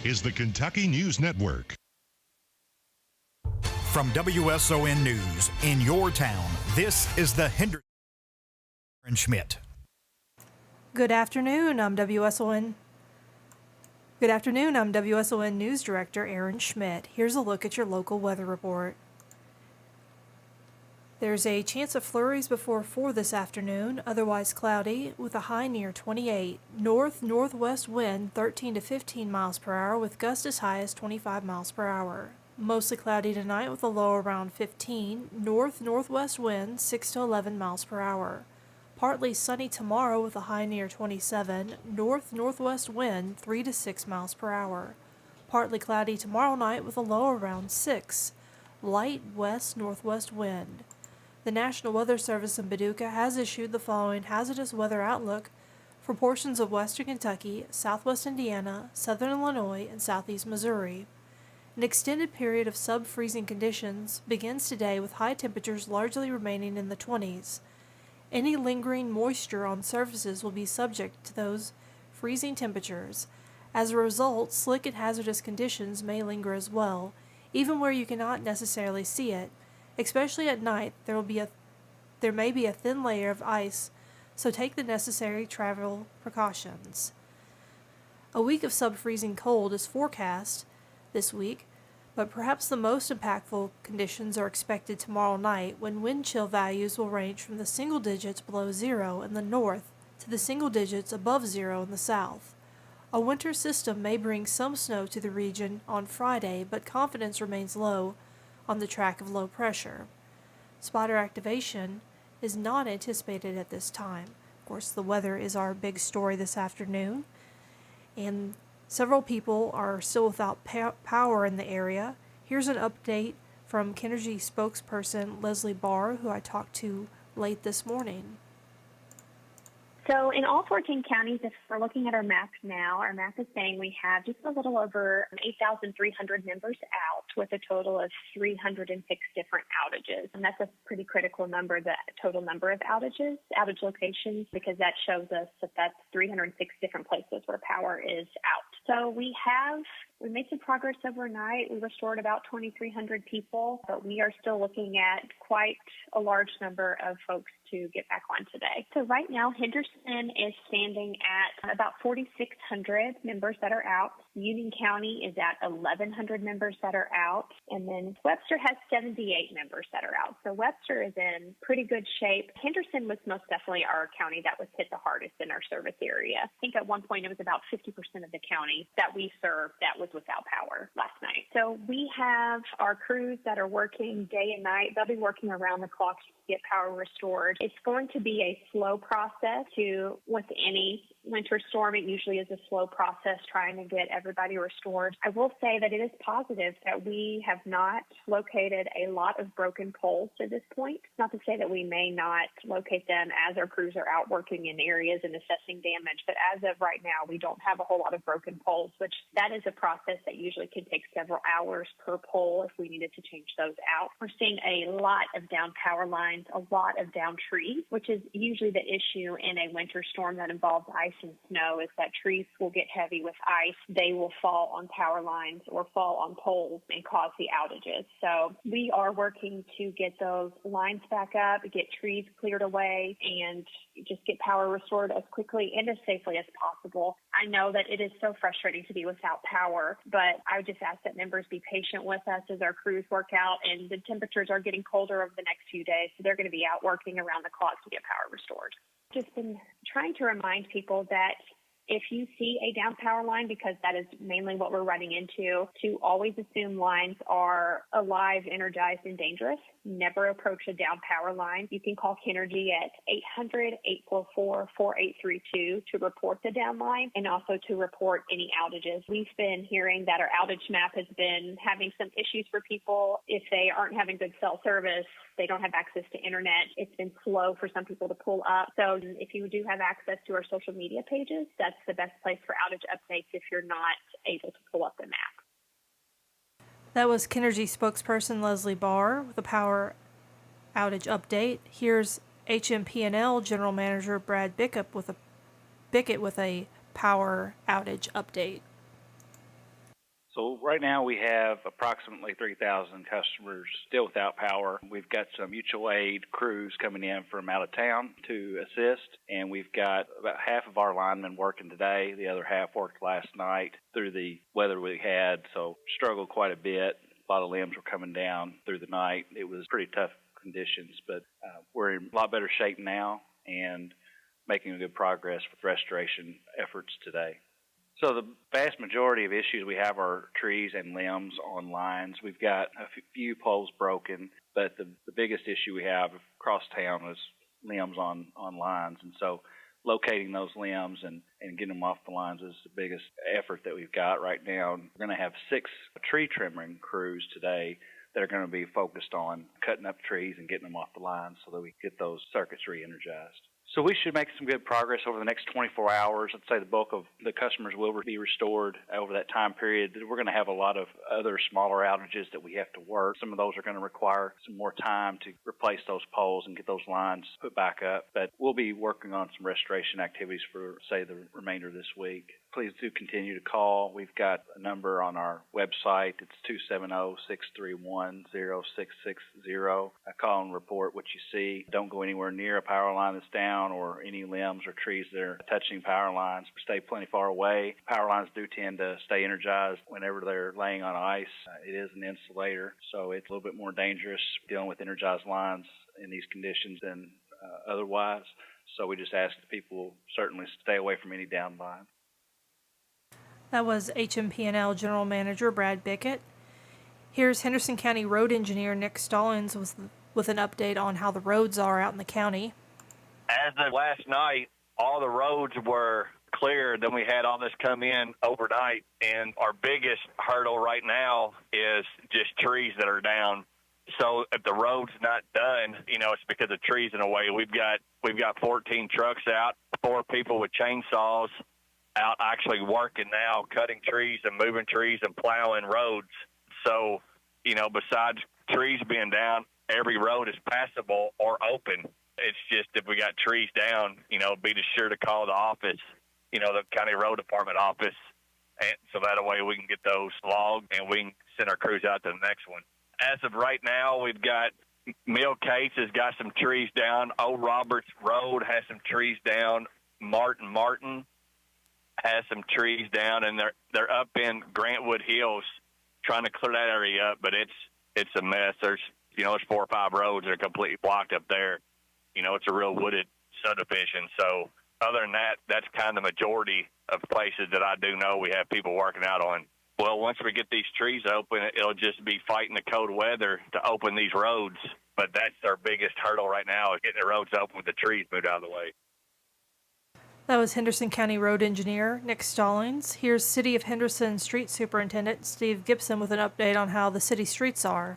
is the Kentucky News Network. From WSON News in your town, this is the Henderson. Erin Schmitt. Good afternoon. I'm WSON News Director Erin Schmitt. Here's a look at your local weather report. There's a chance of flurries before 4 this afternoon, otherwise cloudy, with a high near 28. North-northwest wind 13 to 15 miles per hour, with gusts as high as 25 miles per hour. Mostly cloudy tonight with a low around 15. North-northwest wind 6 to 11 miles per hour. Partly sunny tomorrow with a high near 27. North-northwest wind 3 to 6 miles per hour. Partly cloudy tomorrow night with a low around 6. Light west-northwest wind. The National Weather Service in Paducah has issued the following hazardous weather outlook for portions of western Kentucky, southwest Indiana, southern Illinois, and southeast Missouri. An extended period of sub-freezing conditions begins today with high temperatures largely remaining in the 20s. Any lingering moisture on surfaces will be subject to those freezing temperatures. As a result, slick and hazardous conditions may linger as well, even where you cannot necessarily see it. Especially at night, there may be a thin layer of ice, so take the necessary travel precautions. A week of sub-freezing cold is forecast this week, but perhaps the most impactful conditions are expected tomorrow night, when wind chill values will range from the single digits below zero in the north to the single digits above zero in the south. A winter system may bring some snow to the region on Friday, but confidence remains low on the track of low pressure. Spotter activation is not anticipated at this time. Of course, the weather is our big story this afternoon, and several people are still without power in the area. Here's an update from Kennergy spokesperson Leslie Barr, who I talked to late this morning. So in all 14 counties, if we're looking at our map now, our map is saying we have just a little over 8,300 members out with a total of 306 different outages. And that's a pretty critical number, the total number of outage locations, because that shows us that that's 306 different places where power is out. So we made some progress overnight. We restored about 2,300 people, but we are still looking at quite a large number of folks to get back on today. So right now, Henderson is standing at about 4,600 members that are out. Union County is at 1,100 members that are out. And then Webster has 78 members that are out. So Webster is in pretty good shape. Henderson was most definitely our county that was hit the hardest in our service area. I think at one point it was about 50% of the county that we served that was without power last night. So we have our crews that are working day and night. They'll be working around the clock to get power restored. It's going to be a slow process with any winter storm. It usually is a slow process trying to get everybody restored. I will say that it is positive that we have not located a lot of broken poles to this point. Not to say that we may not locate them as our crews are out working in areas and assessing damage, but as of right now, we don't have a whole lot of broken poles, which that is a process that usually can take several hours per pole if we needed to change those out. We're seeing a lot of down power lines, a lot of down trees, which is usually the issue in a winter storm that involves ice and snow, is that trees will get heavy with ice. They will fall on power lines or fall on poles and cause the outages. So we are working to get those lines back up, get trees cleared away, and just get power restored as quickly and as safely as possible. I know that it is so frustrating to be without power, but I would just ask that members be patient with us as our crews work out, and the temperatures are getting colder over the next few days, so they're going to be out working around the clock to get power restored. Just been trying to remind people that if you see a down power line, because that is mainly what we're running into, to always assume lines are alive, energized, and dangerous. Never approach a down power line. You can call Kennergy at 800-844-4832 to report the down line and also to report any outages. We've been hearing that our outage map has been having some issues for people. If they aren't having good cell service, they don't have access to internet. It's been slow for some people to pull up. So if you do have access to our social media pages, that's the best place for outage updates if you're not able to pull up the map. That was Kennergy spokesperson Leslie Barr with a power outage update. Here's HMP&L General Manager Brad Bickett with a power outage update. So right now we have approximately 3,000 customers still without power. We've got some mutual aid crews coming in from out of town to assist, and we've got about half of our linemen working today. The other half worked last night through the weather we had, so struggled quite a bit. A lot of limbs were coming down through the night. It was pretty tough conditions, but we're in a lot better shape now and making good progress with restoration efforts today. So the vast majority of issues we have are trees and limbs on lines. We've got a few poles broken, but the biggest issue we have across town is limbs on lines. And so locating those limbs and getting them off the lines is the biggest effort that we've got right now. We're going to have 6 tree trimming crews today that are going to be focused on cutting up trees and getting them off the lines so that we get those circuits re-energized. So we should make some good progress over the next 24 hours. I'd say the bulk of the customers will be restored over that time period. We're going to have a lot of other smaller outages that we have to work. Some of those are going to require some more time to replace those poles and get those lines put back up. But we'll be working on some restoration activities for, say, the remainder of this week. Please do continue to call. We've got a number on our website. It's 270-631-0660. Call and report what you see. Don't go anywhere near a power line that's down or any limbs or trees that are touching power lines. Stay plenty far away. Power lines do tend to stay energized whenever they're laying on ice. It is an insulator, so it's a little bit more dangerous dealing with energized lines in these conditions than otherwise. So we just ask that people certainly stay away from any down lines. That was HMP&L General Manager Brad Bickett. Here's Henderson County Road Engineer Nick Stallings with an update on how the roads are out in the county. As of last night, all the roads were clear. Then we had all this come in overnight, and our biggest hurdle right now is just trees that are down. So if the road's not done, it's because of trees in a way. We've got 14 trucks out, 4 people with chainsaws out actually working now, cutting trees and moving trees and plowing roads. So, besides trees being down, every road is passable or open. It's just if we got trees down, be sure to call the office, the county road department office, and so that way we can get those logged and we can send our crews out to the next one. As of right now, we've got Mill Case has got some trees down. Old Roberts Road has some trees down. Martin has some trees down, and they're up in Grantwood Hills trying to clear that area up, but it's a mess. There's 4 or 5 roads that are completely blocked up there. It's a real wooded subdivision. So other than that, that's kind of the majority of places that I do know we have people working out on. Well, once we get these trees open, it'll just be fighting the cold weather to open these roads. But that's our biggest hurdle right now is getting the roads open with the trees moved out of the way. That was Henderson County Road Engineer Nick Stallings. Here's City of Henderson Street Superintendent Steve Gibson with an update on how the city streets are.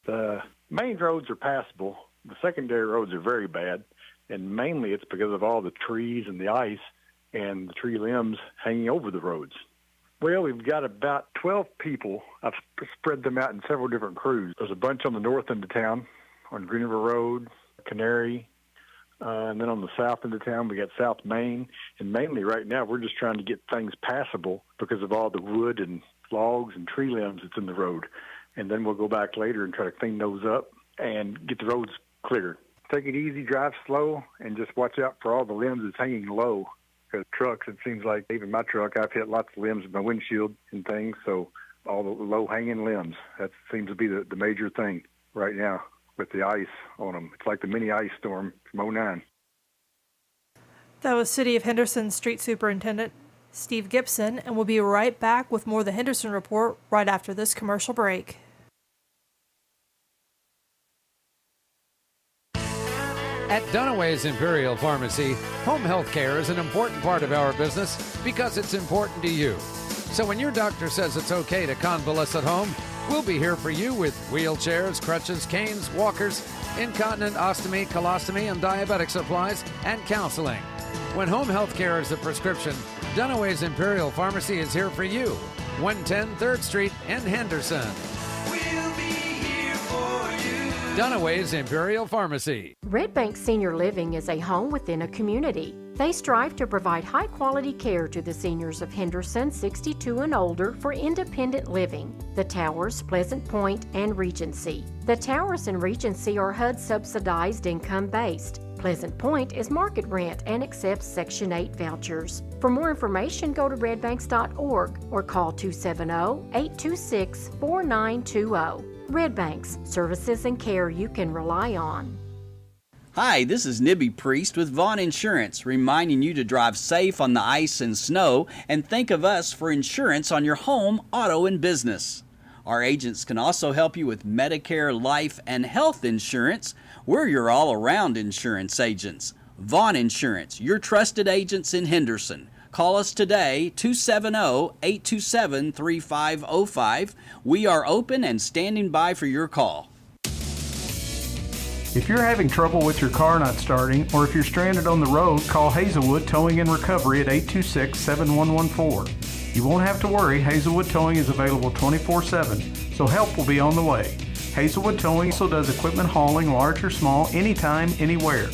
The main roads are passable. The secondary roads are very bad, and mainly it's because of all the trees and the ice and the tree limbs hanging over the roads. Well, we've got about 12 people. I've spread them out in several different crews. There's a bunch on the north end of town, on Green River Road, Canary, and then on the south end of town, we got South Main. And mainly right now, we're just trying to get things passable because of all the wood and logs and tree limbs that's in the road. And then we'll go back later and try to clean those up and get the roads cleared. Take it easy, drive slow, and just watch out for all the limbs that's hanging low. Because trucks, it seems like even my truck, I've hit lots of limbs in my windshield and things. So all the low-hanging limbs, that seems to be the major thing right now with the ice on them. It's like the mini ice storm from 2009. That was City of Henderson Street Superintendent Steve Gibson, and we'll be right back with more of the Henderson Report right after this commercial break. At Dunaway's Imperial Pharmacy, home health care is an important part of our business because it's important to you. So when your doctor says it's okay to convalesce at home, we'll be here for you with wheelchairs, crutches, canes, walkers, incontinent, ostomy, colostomy, and diabetic supplies, and counseling. When home health care is a prescription, Dunaway's Imperial Pharmacy is here for you. 110 3rd Street in Henderson. We'll be here for you. Dunaway's Imperial Pharmacy. Red Bank Senior Living is a home within a community. They strive to provide high-quality care to the seniors of Henderson 62 and older for independent living. The Towers, Pleasant Point, and Regency. The Towers and Regency are HUD-subsidized income-based. Pleasant Point is market rent and accepts Section 8 vouchers. For more information, go to redbanks.org or call 270-826-4920. Red Banks, services and care you can rely on. Hi, this is Nibby Priest with Vaughn Insurance, reminding you to drive safe on the ice and snow and think of us for insurance on your home, auto, and business. Our agents can also help you with Medicare, life, and health insurance. We're your all-around insurance agents. Vaughn Insurance, your trusted agents in Henderson. Call us today, 270-827-3505. We are open and standing by for your call. If you're having trouble with your car not starting, or if you're stranded on the road, call Hazelwood Towing and Recovery at 826-7114. You won't have to worry. Hazelwood Towing is available 24/7, so help will be on the way. Hazelwood Towing also does equipment hauling, large or small, anytime, anywhere.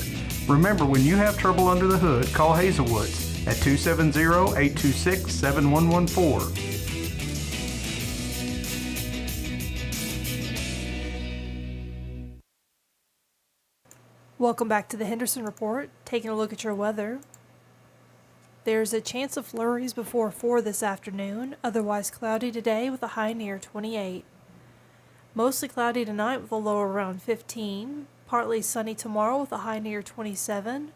Remember, when you have trouble under the hood, call Hazelwood's at 270-826-7114. Welcome back to the Henderson Report. Taking a look at your weather. There's a chance of flurries before 4 this afternoon, otherwise cloudy today with a high near 28. Mostly cloudy tonight with a low around 15. Partly sunny tomorrow with a high near 27.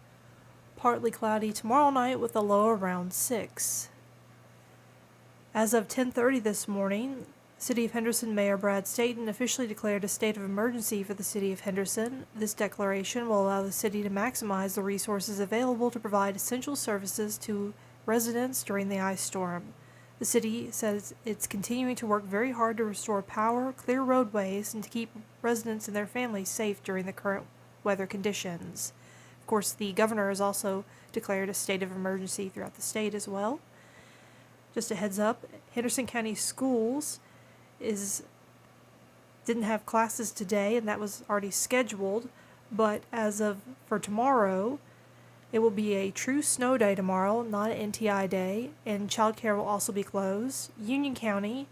Partly cloudy tomorrow night with a low around 6. As of 10:30 this morning, City of Henderson Mayor Brad Staten officially declared a state of emergency for the City of Henderson. This declaration will allow the city to maximize the resources available to provide essential services to residents during the ice storm. The city says it's continuing to work very hard to restore power, clear roadways, and to keep residents and their families safe during the current weather conditions. Of course, the governor has also declared a state of emergency throughout the state as well. Just a heads up, Henderson County Schools didn't have classes today, and that was already scheduled, but for tomorrow, it will be a true snow day tomorrow, not an NTI day, and childcare will also be closed. Union County,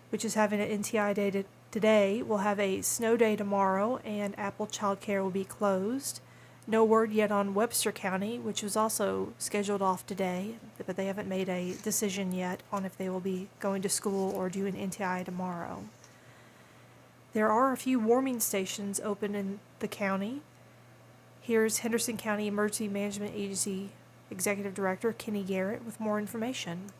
which is having an NTI day today, will have a snow day tomorrow, and Apple childcare will be closed. No word yet on Webster County, which was also scheduled off today, but they haven't made a decision yet on if they will be going to school or do an NTI tomorrow. There are a few warming stations open in the county. Here's Henderson County Emergency Management Agency Executive Director Kenny Garrett with more information.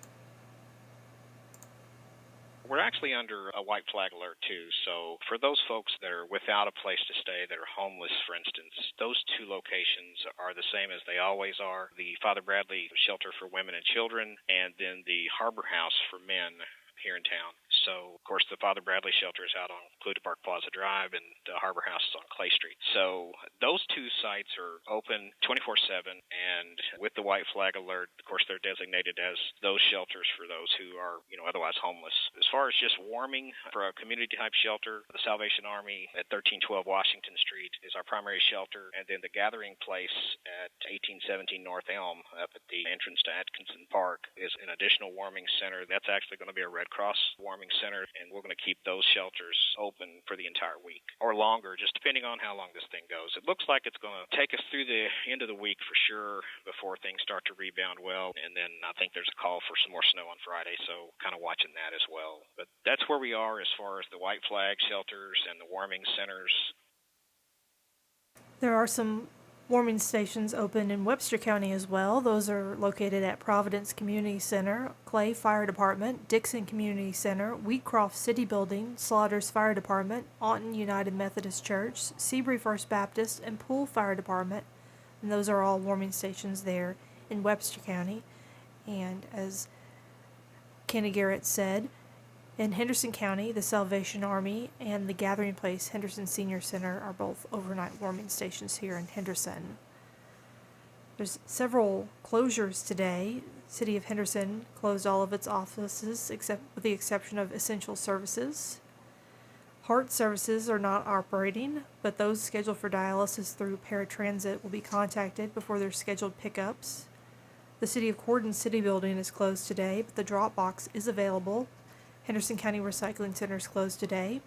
We're actually under a white flag alert, too. So for those folks that are without a place to stay, that are homeless, for instance, those two locations are the same as they always are. The Father Bradley Shelter for Women and Children, and then the Harbor House for Men here in town. So, of course, the Father Bradley Shelter is out on Cluta Park Plaza Drive, and the Harbor House is on Clay Street. So those two sites are open 24/7, and with the white flag alert, of course, they're designated as those shelters for those who are, otherwise homeless. As far as just warming for a community-type shelter, the Salvation Army at 1312 Washington Street is our primary shelter, and then the gathering place at 1817 North Elm up at the entrance to Atkinson Park is an additional warming center. That's actually going to be a Red Cross warming center, and we're going to keep those shelters open for the entire week or longer, just depending on how long this thing goes. It looks like it's going to take us through the end of the week for sure before things start to rebound well, and then I think there's a call for some more snow on Friday, so kind of watching that as well. But that's where we are as far as the white flag shelters and the warming centers. There are some warming stations open in Webster County as well. Those are located at Providence Community Center, Clay Fire Department, Dixon Community Center, Wheatcroft City Building, Slaughters Fire Department, Aunton United Methodist Church, Seabury First Baptist, and Poole Fire Department. And those are all warming stations there in Webster County. And as Kenny Garrett said, in Henderson County, the Salvation Army and the Gathering Place Henderson Senior Center are both overnight warming stations here in Henderson. There's several closures today. City of Henderson closed all of its offices with the exception of essential services. Heart services are not operating, but those scheduled for dialysis through paratransit will be contacted before their scheduled pickups. The City of Cordon City Building is closed today, but the drop box is available. Henderson County Recycling Center is closed today.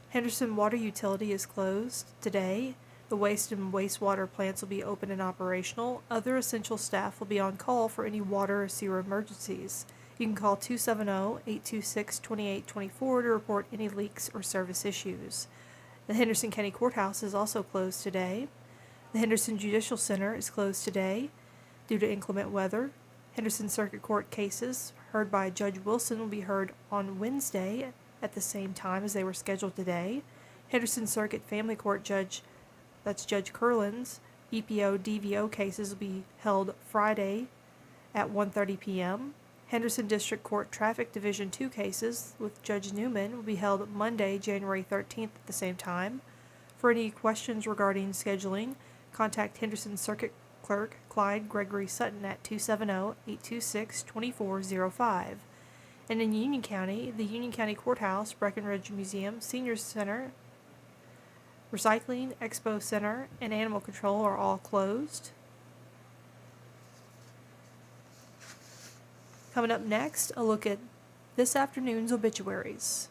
Henderson Water Utility is closed today. The waste and wastewater plants will be open and operational. Other essential staff will be on call for any water or sewer emergencies. You can call 270-826-2824 to report any leaks or service issues. The Henderson County Courthouse is also closed today. The Henderson Judicial Center is closed today due to inclement weather. Henderson Circuit Court cases heard by Judge Wilson will be heard on Wednesday at the same time as they were scheduled today. Henderson Circuit Family Court Judge Curlin's EPO DVO cases will be held Friday at 1:30 p.m. Henderson District Court Traffic Division 2 cases with Judge Newman will be held Monday, January 13th at the same time. For any questions regarding scheduling, contact Henderson Circuit Clerk Clyde Gregory Sutton at 270-826-2405. And in Union County, the Union County Courthouse, Breckenridge Museum, Senior Center, Recycling, Expo Center, and Animal Control are all closed. Coming up next, a look at this afternoon's obituaries.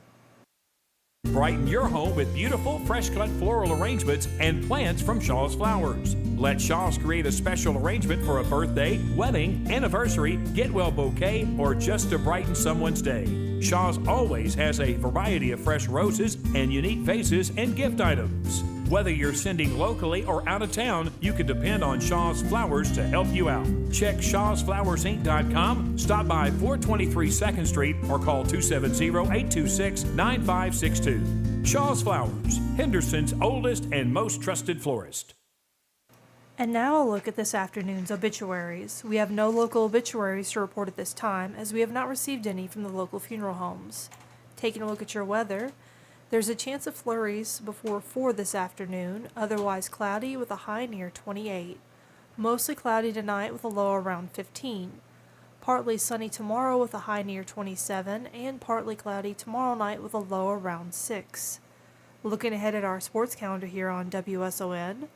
Brighten your home with beautiful, fresh-cut floral arrangements and plants from Shaw's Flowers. Let Shaw's create a special arrangement for a birthday, wedding, anniversary, get-well bouquet, or just to brighten someone's day. Shaw's always has a variety of fresh roses and unique vases and gift items. Whether you're sending locally or out of town, you can depend on Shaw's Flowers to help you out. Check shawsflowersinc.com, stop by 423 2nd Street, or call 270-826-9562. Shaw's Flowers, Henderson's oldest and most trusted florist. And now a look at this afternoon's obituaries. We have no local obituaries to report at this time, as we have not received any from the local funeral homes. Taking a look at your weather, there's a chance of flurries before 4 this afternoon, otherwise cloudy with a high near 28. Mostly cloudy tonight with a low around 15. Partly sunny tomorrow with a high near 27, and partly cloudy tomorrow night with a low around 6. Looking ahead at our sports calendar here on WSON,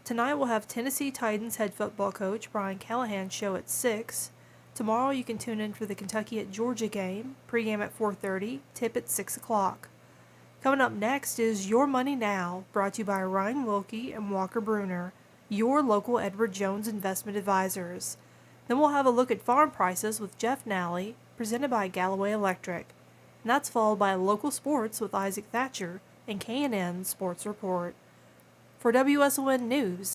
tonight we'll have Tennessee Titans head football coach Brian Callahan's show at 6. Tomorrow you can tune in for the Kentucky at Georgia game, pregame at 4:30, tip at 6 o'clock. Coming up next is Your Money Now, brought to you by Ryan Wilkie and Walker Bruner, your local Edward Jones investment advisors. Then we'll have a look at farm prices with Jeff Nally, presented by Galloway Electric. And that's followed by local sports with Isaac Thatcher and K&N Sports Report. For WSON News,